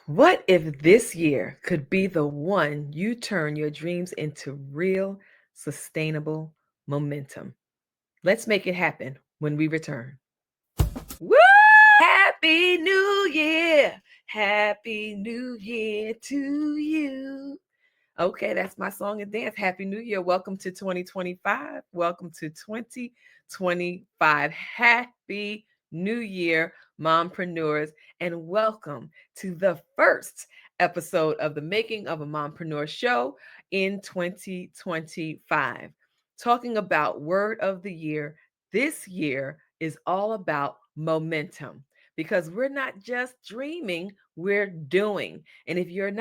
What if this year could be the one you turn your dreams into real, sustainable momentum? Let's make it happen when we return. Woo! Happy New Year! Happy New Year to you. Okay, that's my song and dance. Happy New Year. Welcome to 2025. Welcome to 2025. Happy New Year, Mompreneurs, and welcome to the first episode of the Making of a Mompreneur Show in 2025. Talking about word of the year. This year is all about momentum because we're not just dreaming, we're doing. And if you're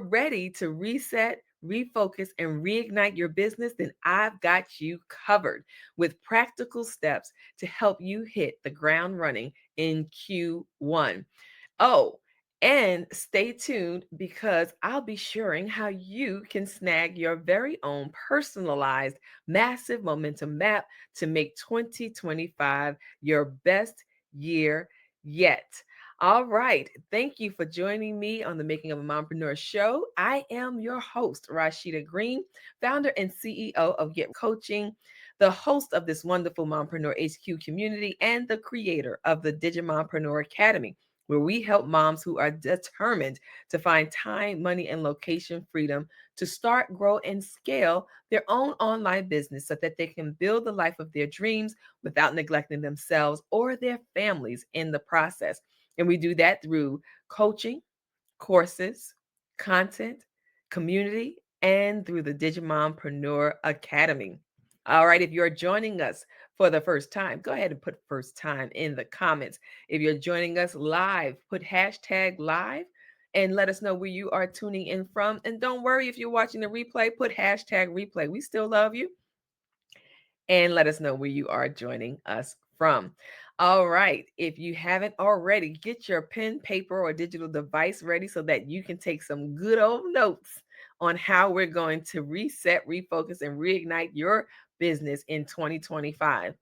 ready to reset, refocus, and reignite your business, then I've got you covered with practical steps to help you hit the ground running in Q1. Oh, and stay tuned because I'll be sharing how you can snag your very own personalized massive momentum map to make 2025 your best year yet. All right. Thank you for joining me on the Making of a Mompreneur Show. I am your host, Rashida Green, founder and CEO of Get Coaching, the host of this wonderful Mompreneur HQ community, and the creator of the Digimompreneur Academy, where we help moms who are determined to find time, money, and location freedom to start, grow, and scale their own online business so that they can build the life of their dreams without neglecting themselves or their families in the process. And we do that through coaching, courses, content, community, and through the Digimompreneur Academy. All right, if you're joining us for the first time, go ahead and put first time in the comments. If you're joining us live, put hashtag live and let us know where you are tuning in from. And don't worry if you're watching the replay, put hashtag replay. We still love you. And let us know where you are joining us from. All right. If you haven't already, get your pen, paper, or digital device ready so that you can take some good old notes on how we're going to reset, refocus, and reignite your business in 2025.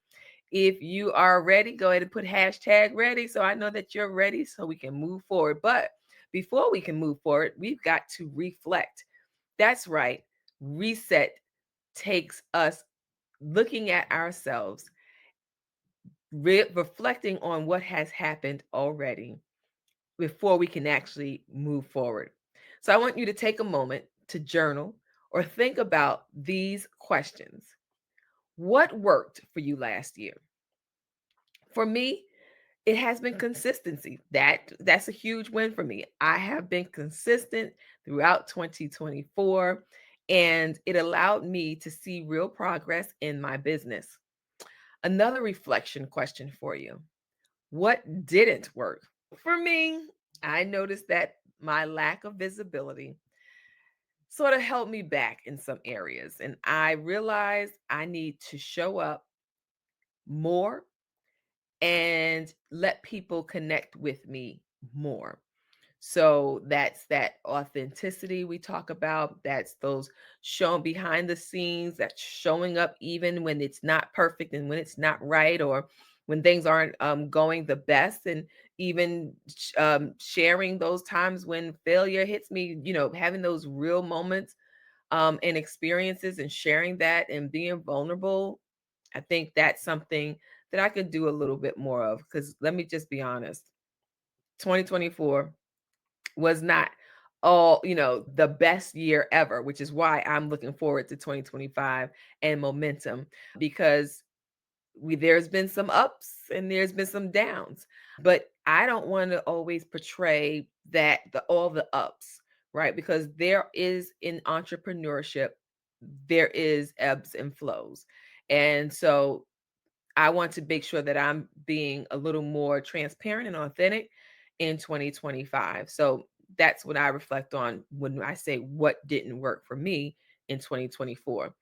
If you are ready, go ahead and put hashtag ready so I know that you're ready so we can move forward. But before we can move forward, we've got to reflect. That's right. Reset takes us looking at ourselves, reflecting on what has happened already before we can actually move forward. So I want you to take a moment to journal or think about these questions. What worked for you last year? For me, it has been consistency. That's a huge win for me. I have been consistent throughout 2024 and it allowed me to see real progress in my business. Another reflection question for you. What didn't work? For me, I noticed that my lack of visibility sort of held me back in some areas. And I realized I need to show up more and let people connect with me more. So that's that authenticity we talk about. That's those showing behind the scenes, that's showing up even when it's not perfect and when it's not right or when things aren't going the best. And even sharing those times when failure hits me, having those real moments and experiences and sharing that and being vulnerable. I think that's something that I could do a little bit more of because let me just be honest, 2024 was not the best year ever, which is why I'm looking forward to 2025 and momentum because there's been some ups and there's been some downs, but I don't want to always portray that all the ups, right? Because there is in entrepreneurship, there is ebbs and flows. And so I want to make sure that I'm being a little more transparent and authentic in 2025. So that's what I reflect on when I say what didn't work for me in 2024.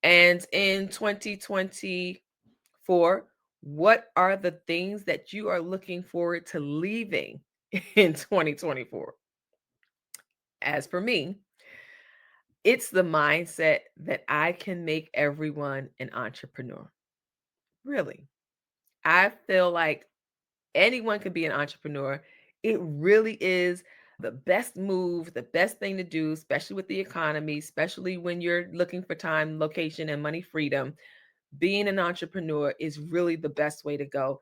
And in 2024, what are the things that you are looking forward to leaving in 2024? As for me, it's the mindset that I can make everyone an entrepreneur. Really. I feel like anyone can be an entrepreneur It really is the best move, the best thing to do, especially with the economy, especially when you're looking for time, location, and money freedom. Being an entrepreneur is really the best way to go.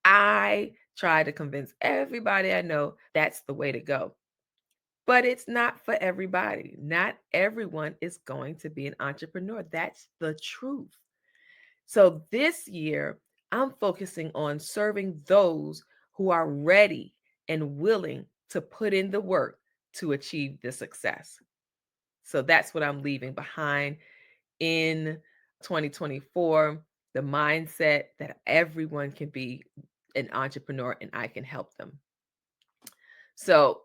I try to convince everybody I know that's the way to go. But it's not for everybody. Not everyone is going to be an entrepreneur. That's the truth. So this year, I'm focusing on serving those who are ready and willing to put in the work to achieve the success. So that's what I'm leaving behind in 2024, the mindset that everyone can be an entrepreneur and I can help them. So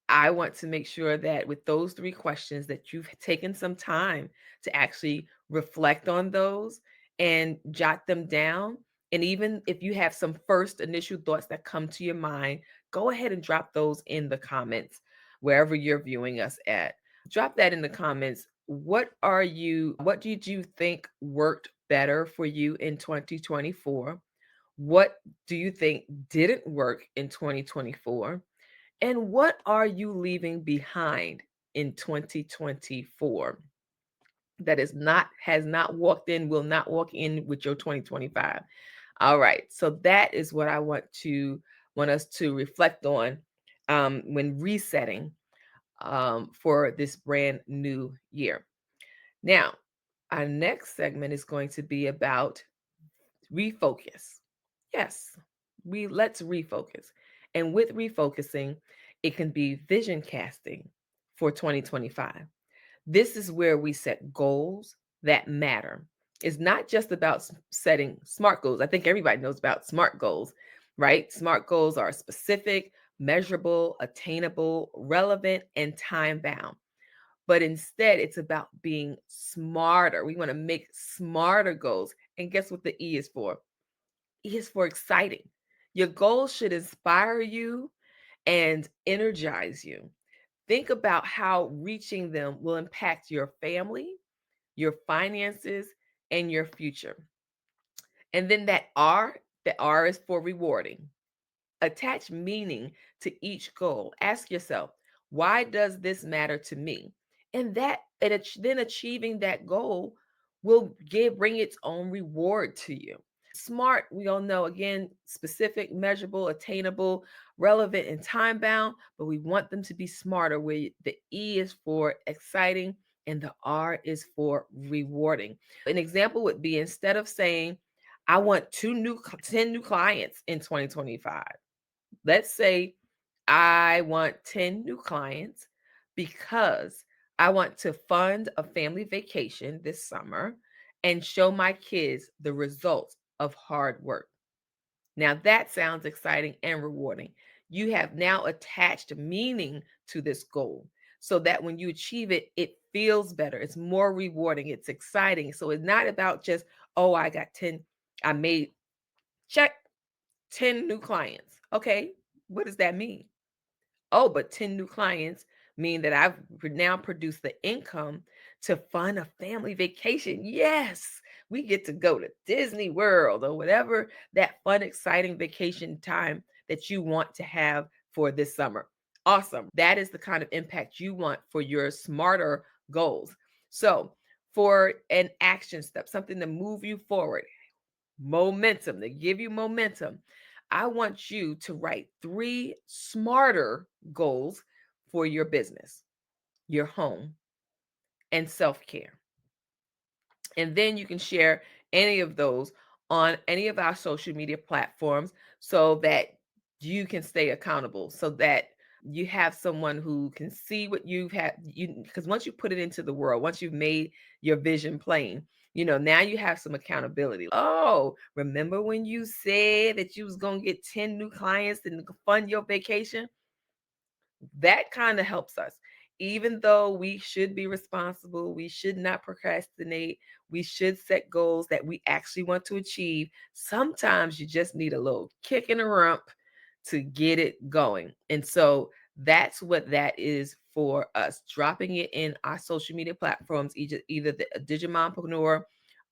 I want to make sure that with those three questions that you've taken some time to actually reflect on those and jot them down. And even if you have some first initial thoughts that come to your mind, go ahead and drop those in the comments wherever you're viewing us at. Drop that in the comments. What did you think worked better for you in 2024? What do you think didn't work in 2024? And what are you leaving behind in 2024 that has not walked in, will not walk in with your 2025? All right. So that is what I want us to reflect on when resetting for this brand new year. Now, our next segment is going to be about refocus. Yes, let's refocus. And with refocusing, it can be vision casting for 2025. This is where we set goals that matter. It's not just about setting smart goals. I think everybody knows about SMART goals, right? SMART goals are specific, measurable, attainable, relevant, and time bound. But instead, it's about being smarter. We want to make smarter goals. And guess what the E is for? Is for exciting. Your goals should inspire you and energize you. Think about how reaching them will impact your family, your finances, and your future. And then the R is for rewarding. Attach meaning to each goal. Ask yourself, why does this matter to me? Then achieving that goal will bring its own reward to you. SMART, we all know, again, specific, measurable, attainable, relevant, and time bound, but we want them to be smarter, where the E is for exciting and the R is for rewarding. An example would be, instead of saying, I want 10 new clients in 2025. Let's say I want 10 new clients because I want to fund a family vacation this summer and show my kids the results of hard work. Now that sounds exciting and rewarding. You have now attached meaning to this goal so that when you achieve it, it feels better. It's more rewarding. It's exciting. So it's not about just, oh, I made check 10 new clients. Okay, what does that mean? Oh, but 10 new clients mean that I've now produced the income to fund a family vacation. Yes, we get to go to Disney World or whatever that fun, exciting vacation time that you want to have for this summer. Awesome. That is the kind of impact you want for your smarter goals. So, for an action step, something to move you forward, momentum, to give you momentum, I want you to write 3 smarter goals for your business, your home, and self-care. And then you can share any of those on any of our social media platforms so that you can stay accountable, so that you have someone who can see what you've had, because once you put it into the world, once you've made your vision plain, now you have some accountability. Oh, remember when you said that you was going to get 10 new clients and fund your vacation? That kind of helps us. Even though we should be responsible, we should not procrastinate, we should set goals that we actually want to achieve. Sometimes you just need a little kick in the rump to get it going. And so that's what that is for us, dropping it in our social media platforms, either the Digimompreneur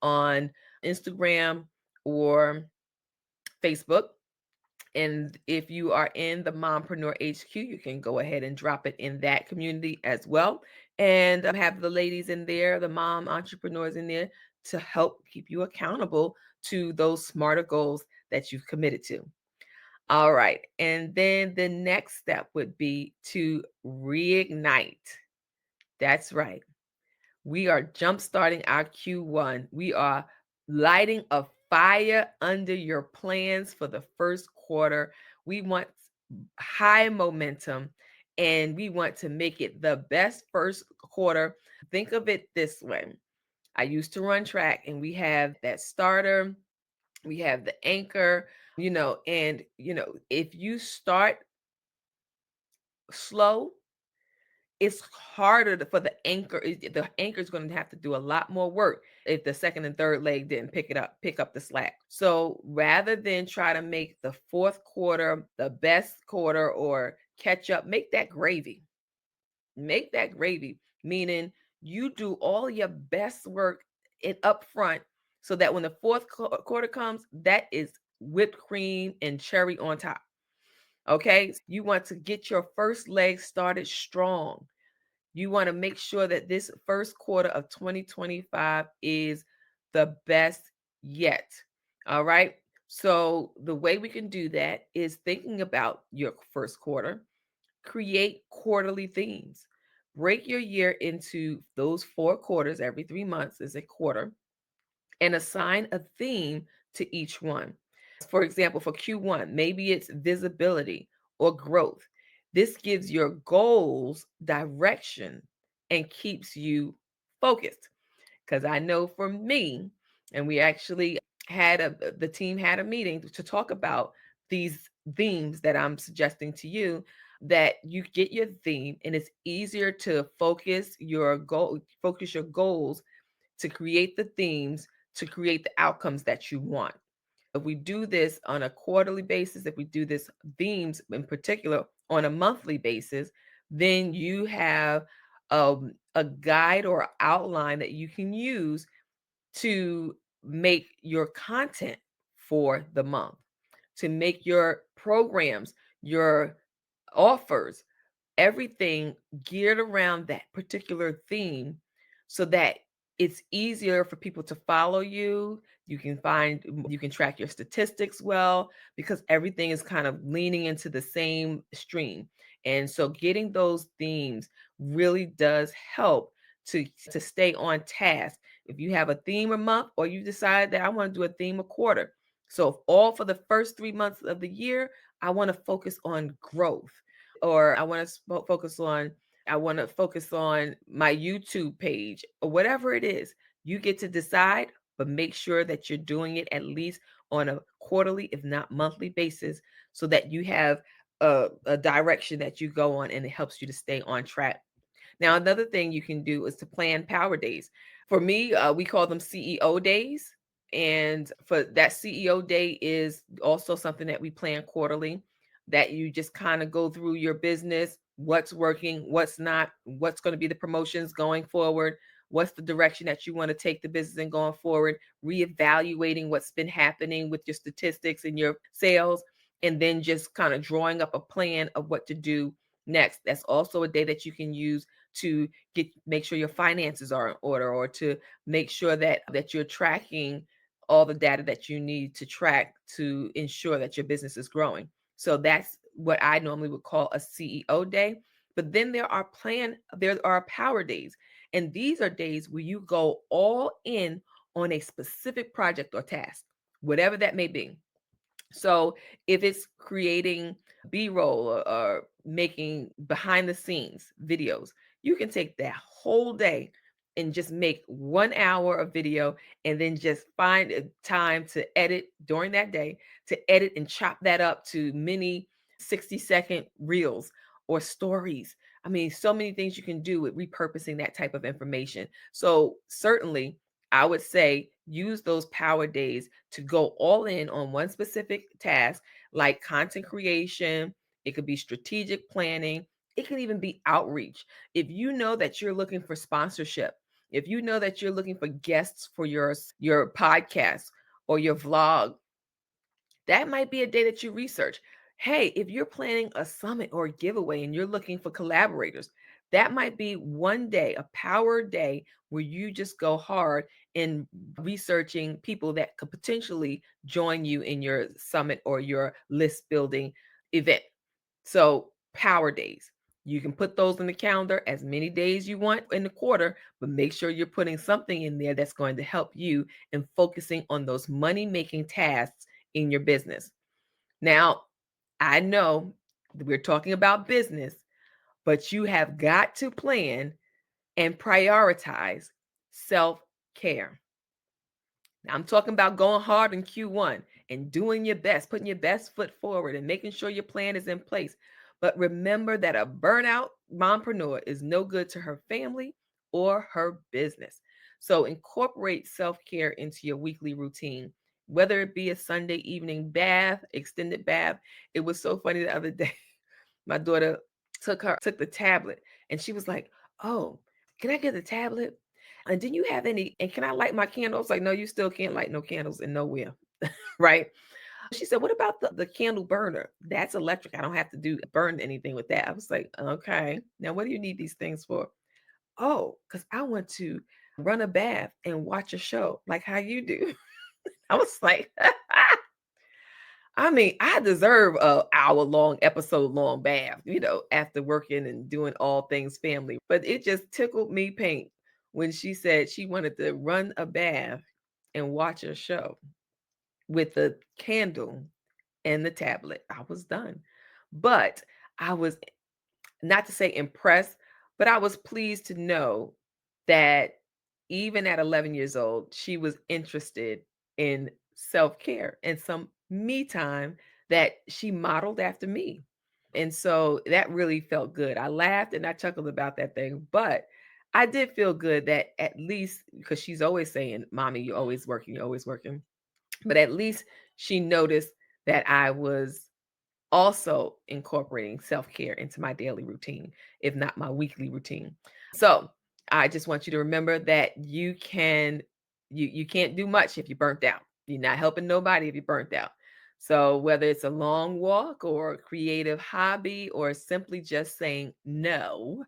on Instagram or Facebook. And if you are in the Mompreneur HQ, you can go ahead and drop it in that community as well. And have the ladies in there, the mom entrepreneurs in there to help keep you accountable to those smarter goals that you've committed to. All right. And then the next step would be to reignite. That's right. We are jumpstarting our Q1. We are lighting a fire under your plans for the first quarter. We want high momentum and we want to make it the best first quarter. Think of it this way. I used to run track and we have that starter, we have the anchor, and if you start slow, it's harder for the anchor. The anchor is going to have to do a lot more work if the second and third leg didn't pick up the slack. So rather than try to make the fourth quarter the best quarter or catch up, make that gravy. Make that gravy, meaning you do all your best work up front so that when the fourth quarter comes, that is whipped cream and cherry on top. Okay, you want to get your first leg started strong. You want to make sure that this first quarter of 2025 is the best yet. All right. So, the way we can do that is thinking about your first quarter, create quarterly themes. Break your year into those 4 quarters, every 3 months is a quarter, and assign a theme to each one. For example, for Q1, maybe it's visibility or growth. This gives your goals direction and keeps you focused. Because I know for me, and we actually the team had a meeting to talk about these themes that I'm suggesting to you, that you get your theme and it's easier to focus your goals, to create the themes, to create the outcomes that you want. If we do this on a quarterly basis, if we do this themes in particular on a monthly basis, then you have a guide or outline that you can use to make your content for the month, to make your programs, your offers, everything geared around that particular theme so that it's easier for people to follow you. You can track your statistics well because everything is kind of leaning into the same stream. And so getting those themes really does help to stay on task. If you have a theme a month or you decide that I want to do a theme a quarter. So if all for the first 3 months of the year, I want to focus on growth, or I want to focus on my YouTube page, or whatever it is. You get to decide, but make sure that you're doing it at least on a quarterly, if not monthly basis, so that you have a direction that you go on and it helps you to stay on track. Now, another thing you can do is to plan power days. For me, we call them CEO days. And for that CEO day is also something that we plan quarterly, that you just kind of go through your business, what's working, what's not, what's going to be the promotions going forward, what's the direction that you want to take the business and going forward, reevaluating what's been happening with your statistics and your sales, and then just kind of drawing up a plan of what to do next. That's also a day that you can use to make sure your finances are in order, or to make sure that you're tracking all the data that you need to track to ensure that your business is growing. So that's what I normally would call a CEO day. But then there are power days. And these are days where you go all in on a specific project or task, whatever that may be. So if it's creating B-roll, or making behind the scenes videos, you can take that whole day and just make 1 hour of video, and then just find a time to edit during that day, to edit and chop that up to mini 60-second reels or stories. I mean, so many things you can do with repurposing that type of information. So certainly I would say use those power days to go all in on one specific task, like content creation. It could be strategic planning. It can even be outreach. If you know that you're looking for sponsorship, if you know that you're looking for guests for your podcast or your vlog, That might be a day that you research. Hey, if you're planning a summit or a giveaway and you're looking for collaborators, that might be one day, a power day, where you just go hard in researching people that could potentially join you in your summit or your list building event. So, power days. You can put those in the calendar as many days you want in the quarter, but make sure you're putting something in there that's going to help you in focusing on those money making tasks in your business. Now, I know that we're talking about business, but you have got to plan and prioritize self care. Now, I'm talking about going hard in Q1 and doing your best, putting your best foot forward and making sure your plan is in place. But remember that a burnout mompreneur is no good to her family or her business. So incorporate self care into your weekly routine, whether it be a Sunday evening bath, extended bath. It was so funny the other day. My daughter took the tablet and she was like, "Oh, can I get the tablet? And do you have any? And can I light my candles?" Like, no, you still can't light no candles in nowhere, right? She said, "What about the candle burner? That's electric. I don't have to burn anything with that." I was like, "Okay, now what do you need these things for?" "Oh, because I want to run a bath and watch a show like how you do." I was like, I mean, I deserve a hour-long, episode-long bath, after working and doing all things family. But it just tickled me pink when she said she wanted to run a bath and watch a show with the candle and the tablet. I was done. But I was, not to say impressed, but I was pleased to know that even at 11 years old, she was interested in self care and some me time that she modeled after me. And so that really felt good. I laughed and I chuckled about that thing, but I did feel good that at least, because she's always saying, "Mommy, you're always working, you're always working." But at least she noticed that I was also incorporating self-care into my daily routine, if not my weekly routine. So I just want you to remember that you can't do much if you're burnt out. You're not helping nobody if you're burnt out. So whether it's a long walk or a creative hobby or simply just saying no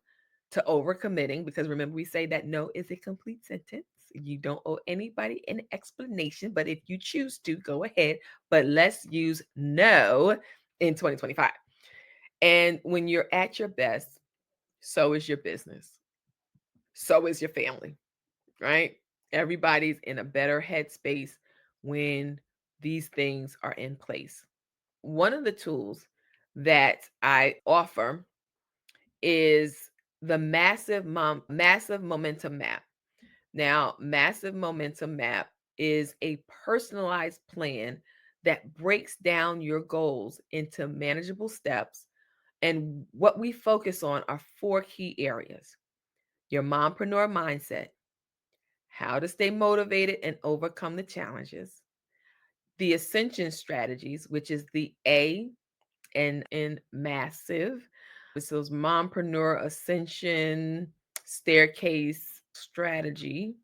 to overcommitting, because remember we say that no is a complete sentence. You don't owe anybody an explanation, but if you choose to, go ahead. But let's use no in 2025. And when you're at your best, so is your business, so is your family, right? Everybody's in a better headspace when these things are in place. One of the tools that I offer is the massive momentum map. Now, massive momentum map is a personalized plan that breaks down your goals into manageable steps. And what we focus on are four key areas: your mompreneur mindset, how to stay motivated and overcome the challenges, the ascension strategies, which is the A and in massive. It's those mompreneur ascension staircase strategy.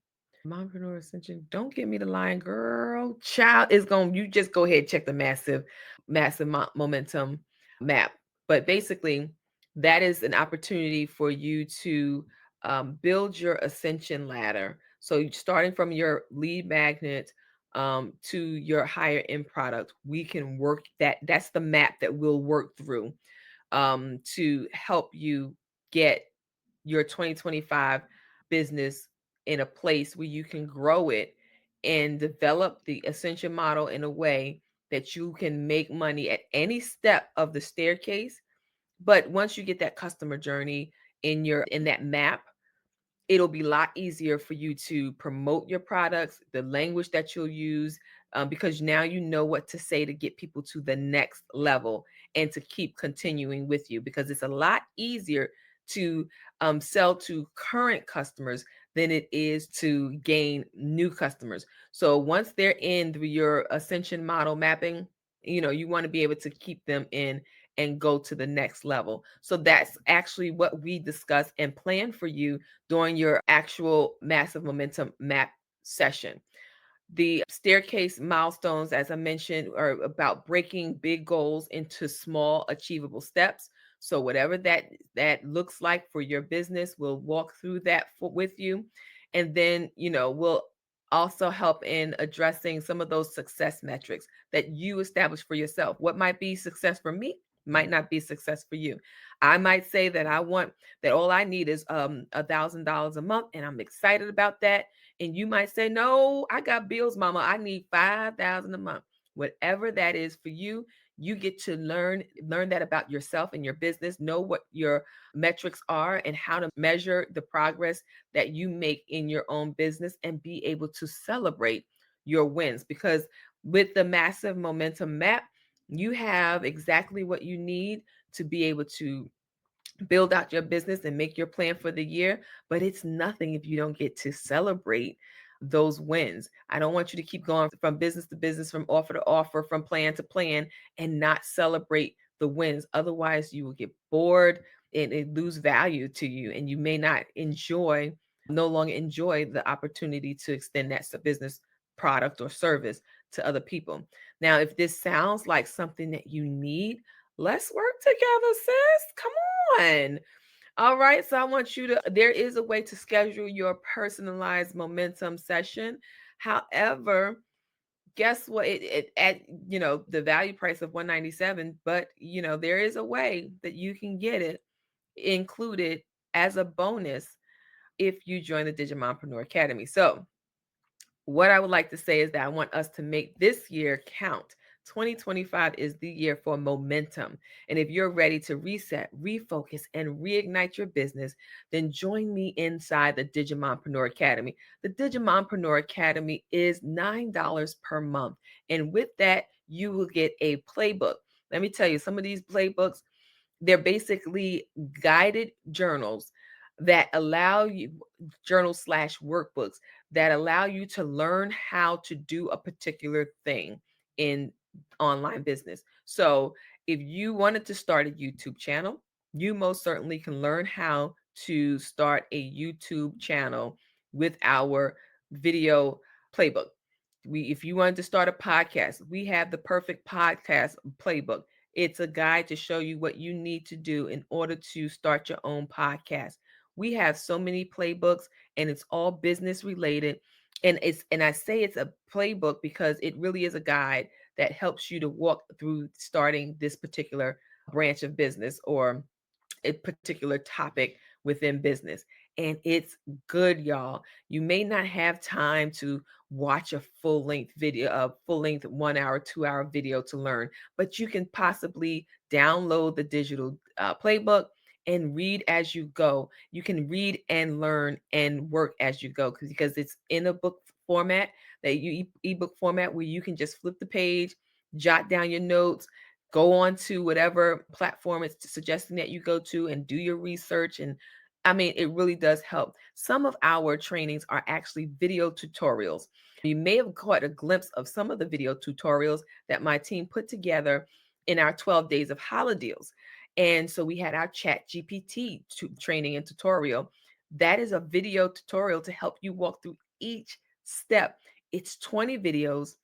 Mompreneur ascension. Don't give me the line, girl. Child is going. You just go ahead, check the massive momentum map. But basically, that is an opportunity for you to build your ascension ladder. So starting from your lead magnet to your higher end product, we can work that. That's the map that we'll work through to help you get your 2025 business in a place where you can grow it and develop the ascension model in a way that you can make money at any step of the staircase. But once you get that customer journey in that map, it'll be a lot easier for you to promote your products, the language that you'll use, because now you know what to say to get people to the next level and to keep continuing with you, because it's a lot easier to sell to current customers than it is to gain new customers. So once they're in through your ascension model mapping, you want to be able to keep them in and go to the next level. So that's actually what we discuss and plan for you during your actual massive momentum map session. The staircase milestones, as I mentioned, are about breaking big goals into small, achievable steps. So whatever that looks like for your business, we'll walk through that with you, and then we'll also help in addressing some of those success metrics that you establish for yourself. What might be success for me might not be success for you. I might say that I want that all I need is $1,000 a month, and I'm excited about that. And you might say, no, I got bills, mama. I need 5,000 a month. Whatever that is for you, you get to learn that about yourself and your business, know what your metrics are and how to measure the progress that you make in your own business, and be able to celebrate your wins. Because with the massive momentum map, you have exactly what you need to be able to build out your business and make your plan for the year. But it's nothing if you don't get to celebrate those wins. I don't want you to keep going from business to business, from offer to offer, from plan to plan, and not celebrate the wins. Otherwise, you will get bored and it lose value to you, and you may not no longer enjoy the opportunity to extend that business product or service to other people. Now, if this sounds like something that you need, let's work together, sis. Come on. All right. So I want you to, there is a way to schedule your personalized momentum session. However, guess what? It at the value price of 197, but there is a way that you can get it included as a bonus if you join the Digimompreneur Academy. So what I would like to say is that I want us to make this year count. 2025 is the year for momentum. And if you're ready to reset, refocus, and reignite your business, then join me inside the Digimompreneur Academy. The Digimompreneur Academy is $9 per month. And with that, you will get a playbook. Let me tell you, some of these playbooks, they're basically guided journals that allow you, journals slash workbooks that allow you to learn how to do a particular thing in online business. So if you wanted to start a YouTube channel, you most certainly can learn how to start a YouTube channel with our video playbook. If you wanted to start a podcast, we have the perfect podcast playbook. It's a guide to show you what you need to do in order to start your own podcast. We have so many playbooks, and it's all business related. And I say it's a playbook because it really is a guide that helps you to walk through starting this particular branch of business or a particular topic within business. And it's good, y'all. You may not have time to watch a full length video, a full length 1 hour, 2 hour video to learn, but you can possibly download the digital playbook and read as you go. You can read and learn and work as you go because it's in a book format, that you ebook format, where you can just flip the page, jot down your notes, go on to whatever platform it's suggesting that you go to, and do your research. And I mean, it really does help. Some of our trainings are actually video tutorials. You may have caught a glimpse of some of the video tutorials that my team put together in our 12 days of holidays. And so we had our chat GPT training and tutorial. That is a video tutorial to help you walk through each step. It's 20 videos,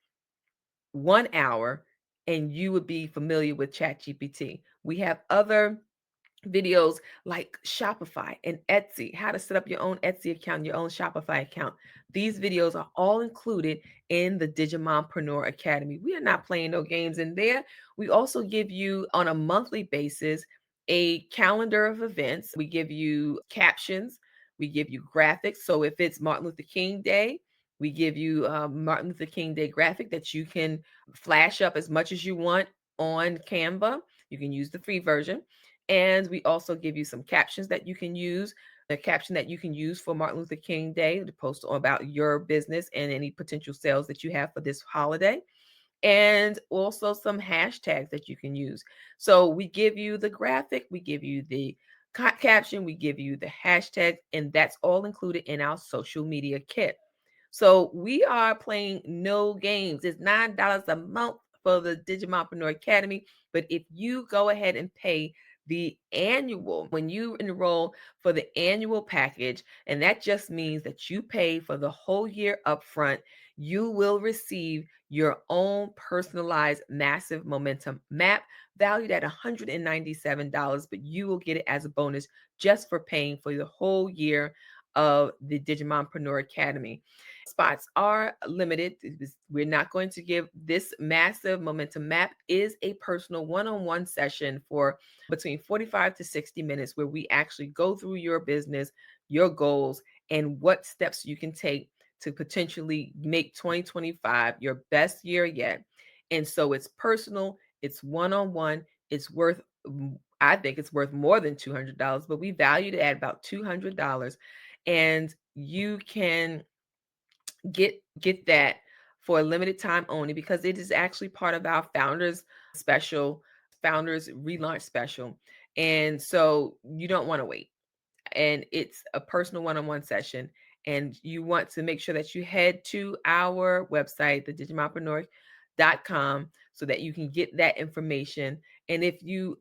1 hour, and you would be familiar with ChatGPT. We have other videos like Shopify and Etsy, how to set up your own Etsy account, your own Shopify account. These videos are all included in the Digimompreneur Academy. We are not playing no games in there. We also give you on a monthly basis a calendar of events. We give you captions. We give you graphics. So if it's Martin Luther King Day, we give you a Martin Luther King Day graphic that you can flash up as much as you want on Canva. You can use the free version. And we also give you some captions that you can use. The caption that you can use for Martin Luther King Day to post about your business and any potential sales that you have for this holiday. And also some hashtags that you can use. So we give you the graphic, we give you the caption, we give you the hashtag, and that's all included in our social media kit. So we are playing no games. It's $9 a month for the Digimompreneur Academy. But if you go ahead and pay the annual, when you enroll for the annual package, and that just means that you pay for the whole year upfront, you will receive your own personalized massive momentum map valued at $197, but you will get it as a bonus just for paying for the whole year of the Digimompreneur Academy. Spots are limited. We're not going to give this massive momentum map is a personal one-on-one session for between 45 to 60 minutes where we actually go through your business, your goals, and what steps you can take to potentially make 2025 your best year yet. And so it's personal, it's one-on-one, it's worth I think it's worth more than $200, but we valued it at about $200, and you can get that for a limited time only because it is actually part of our special founders relaunch special. And so you don't want to wait, and it's a personal one-on-one session, and you want to make sure that you head to our website, the Digimompreneur.com, so that you can get that information. And if you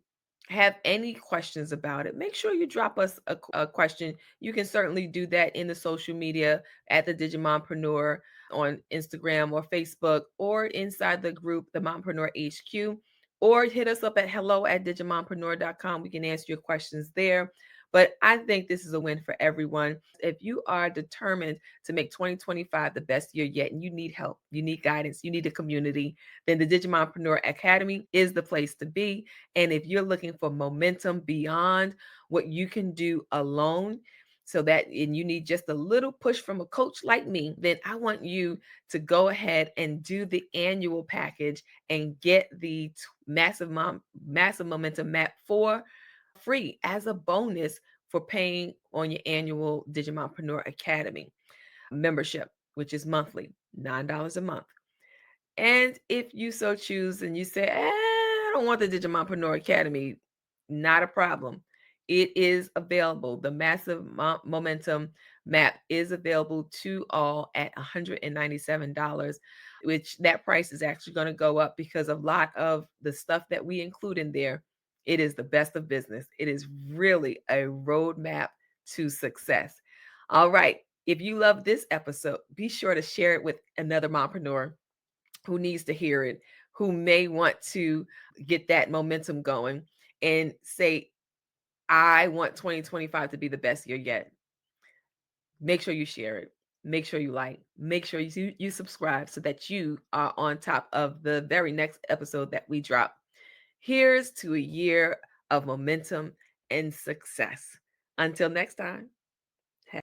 have any questions about it, make sure you drop us a question. You can certainly do that in the social media at the Digimompreneur on Instagram or Facebook, or inside the group, the Mompreneur HQ, or hit us up at hello@digimompreneur.com. We can answer your questions there. But I think this is a win for everyone. If you are determined to make 2025 the best year yet, and you need help, you need guidance, you need a community, then the Digimompreneur Academy is the place to be. And if you're looking for momentum beyond what you can do alone, and you need just a little push from a coach like me, then I want you to go ahead and do the annual package and get the massive momentum map for free as a bonus for paying on your annual Digimompreneur Academy membership, which is monthly, $9 a month. And if you so choose and you say, I don't want the Digimompreneur Academy, not a problem. It is available. The massive momentum map is available to all at $197, which that price is actually going to go up because a lot of the stuff that we include in there, it is the best of business. It is really a roadmap to success. All right. If you love this episode, be sure to share it with another mompreneur who needs to hear it, who may want to get that momentum going, and say, I want 2025 to be the best year yet. Make sure you share it. Make sure you like. Make sure you subscribe so that you are on top of the very next episode that we drop. Here's to a year of momentum and success. Until next time.